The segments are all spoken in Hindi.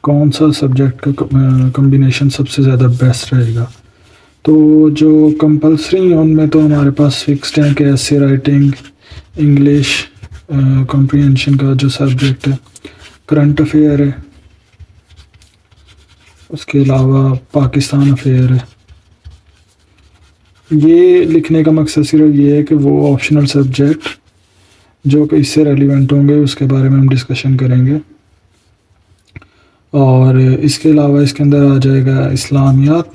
कौन सा सब्जेक्ट का कम्बिनेशन सबसे ज़्यादा बेस्ट रहेगा। तो जो कंपलसरी हैं उनमें तो हमारे पास फिक्स्ड हैं कि एसे राइटिंग, इंग्लिश कॉम्प्रिहेंशन का जो सब्जेक्ट है, करंट अफेयर है, उसके अलावा पाकिस्तान अफेयर है। ये लिखने का मकसद सिर्फ ये है कि वो ऑप्शनल सब्जेक्ट जो कि इससे रेलिवेंट होंगे उसके बारे में हम डिस्कशन करेंगे। और इसके अलावा इसके अंदर आ जाएगा इस्लामियात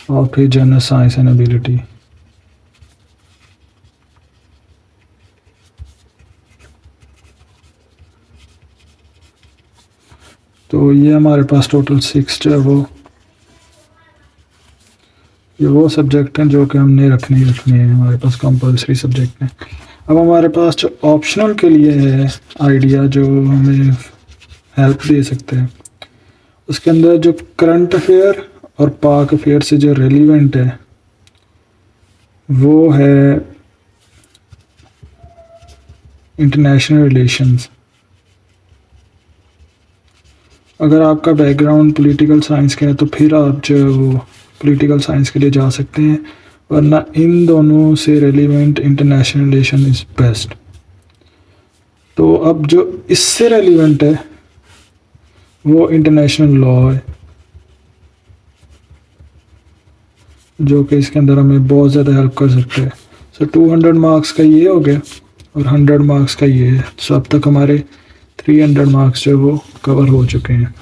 और फिर जनरल साइंस एंड एबिलिटी। तो ये हमारे पास टोटल 6 है। ये वो सब्जेक्ट हैं जो कि हमने रखने हैं, हमारे पास कंपलसरी सब्जेक्ट हैं। अब हमारे पास जो ऑप्शनल के लिए है आइडिया जो हमें हेल्प दे सकते हैं, उसके अंदर जो करंट अफेयर और पाक अफेयर से जो रेलिवेंट है वो है इंटरनेशनल रिलेशंस। अगर आपका बैकग्राउंड पॉलिटिकल साइंस का है तो फिर आप जो है वो पॉलिटिकल साइंस के लिए जा सकते हैं, वरना इन दोनों से relevant international relation is best. तो अब जो इससे रेलिवेंट है वो इंटरनेशनल लॉ है, जो कि इसके अंदर हमें बहुत ज़्यादा हेल्प कर सकते हैं। सो 200 मार्क्स का ये हो गया और 100 मार्क्स का ये है। सो अब तक हमारे 300 मार्क्स जो है वो कवर हो चुके हैं।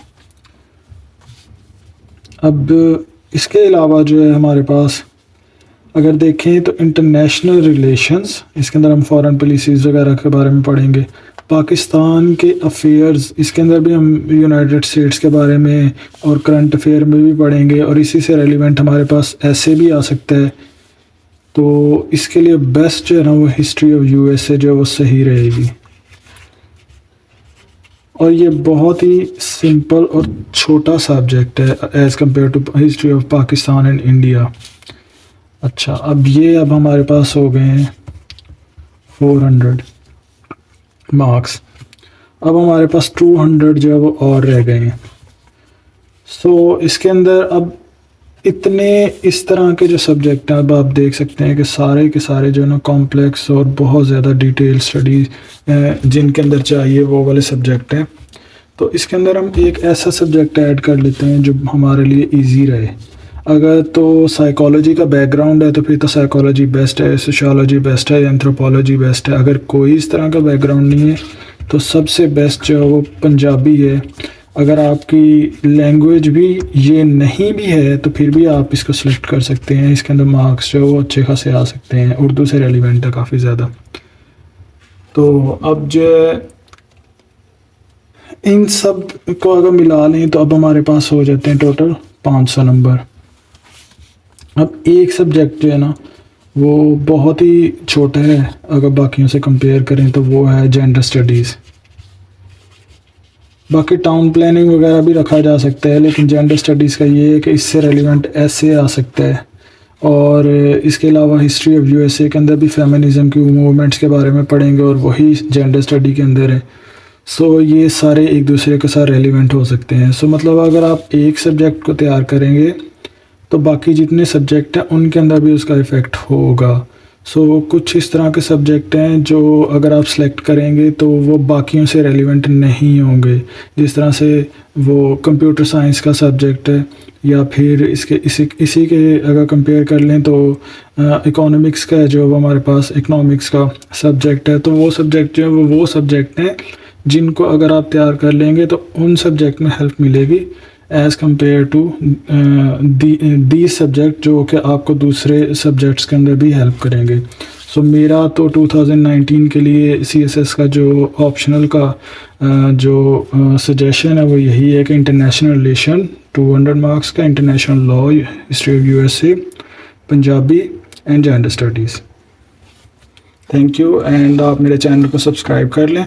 अब इसके अलावा जो है हमारे पास अगर देखें तो इंटरनेशनल रिलेशंस, इसके अंदर हम फॉरेन पॉलिसीज़ वगैरह के बारे में पढ़ेंगे। पाकिस्तान के अफेयर्स, इसके अंदर भी हम यूनाइटेड स्टेट्स के बारे में और करंट अफेयर में भी पढ़ेंगे, और इसी से रेलिवेंट हमारे पास ऐसे भी आ सकता है। तो इसके लिए बेस्ट जो है ना वो हिस्ट्री ऑफ यूएसए जो है वो सही रहेगी। और ये बहुत ही सिंपल और छोटा सब्जेक्ट है as compare to history of Pakistan and India. अच्छा, अब हमारे पास हो गए हैं 400 मार्क्स। अब हमारे पास 200 जो है वो और रह गए हैं। सो इसके अंदर अब इतने इस तरह के जो सब्जेक्ट हैं, अब आप देख सकते हैं कि सारे के सारे जो है ना कॉम्प्लेक्स और बहुत ज़्यादा डिटेल स्टडीज़ जिनके अंदर चाहिए वो वाले सब्जेक्ट हैं। तो इसके अंदर हम एक ऐसा सब्जेक्ट ऐड कर लेते हैं जो हमारे लिए इजी रहे। अगर तो साइकोलॉजी का बैकग्राउंड है तो फिर तो साइकोलॉजी बेस्ट है, सोशियोलॉजी बेस्ट है, एंथ्रोपोलॉजी बेस्ट है। अगर कोई इस तरह का बैकग्राउंड नहीं है तो सबसे बेस्ट जो है वो पंजाबी है। अगर आपकी लैंग्वेज भी ये नहीं भी है तो फिर भी आप इसको सिलेक्ट कर सकते हैं। इसके अंदर मार्क्स जो है वो अच्छे खासे आ सकते हैं, उर्दू से रेलिवेंट है काफ़ी ज़्यादा। तो अब जो इन सब को अगर मिला लें तो अब हमारे पास हो जाते हैं टोटल 500 नंबर। अब एक सब्जेक्ट जो है ना वो बहुत ही छोटा है अगर बाकियों से कंपेयर करें, तो वो है जेंडर स्टडीज़। बाकी टाउन प्लानिंग वगैरह भी रखा जा सकता है, लेकिन जेंडर स्टडीज़ का ये है कि इससे रेलिवेंट ऐसे आ सकता है। और इसके अलावा हिस्ट्री ऑफ यूएसए के अंदर भी फेमिनिज़म की मूवमेंट्स के बारे में पढ़ेंगे और वही जेंडर स्टडी के अंदर है। सो ये सारे एक दूसरे के साथ रेलिवेंट हो सकते हैं। सो मतलब अगर आप एक सब्जेक्ट को तैयार करेंगे तो बाकी जितने सब्जेक्ट हैं उनके अंदर भी उसका इफ़ेक्ट होगा। सो कुछ इस तरह के सब्जेक्ट हैं जो अगर आप सेलेक्ट करेंगे तो वो बाकियों से रेलिवेंट नहीं होंगे। जिस तरह से वो कंप्यूटर साइंस का सब्जेक्ट है, या फिर इसी के अगर कंपेयर कर लें तो इकोनॉमिक्स का जो हमारे पास इकोनॉमिक्स का सब्जेक्ट है, तो वो सब्जेक्ट जो है वो सब्जेक्ट हैं जिनको अगर आप तैयार कर लेंगे तो उन सब्जेक्ट में हेल्प मिलेगी as compare to the subject जो कि आपको दूसरे सब्जेक्ट्स के अंदर भी हेल्प करेंगे। सो मेरा तो 2019 के लिए CSS का जो ऑप्शनल का जो सजेशन है वो यही है कि इंटरनेशनल रिलेशन 200 मार्क्स का, international law, history of USA, Punjabi and gender studies. Thank you, and आप मेरे चैनल को सब्सक्राइब कर लें।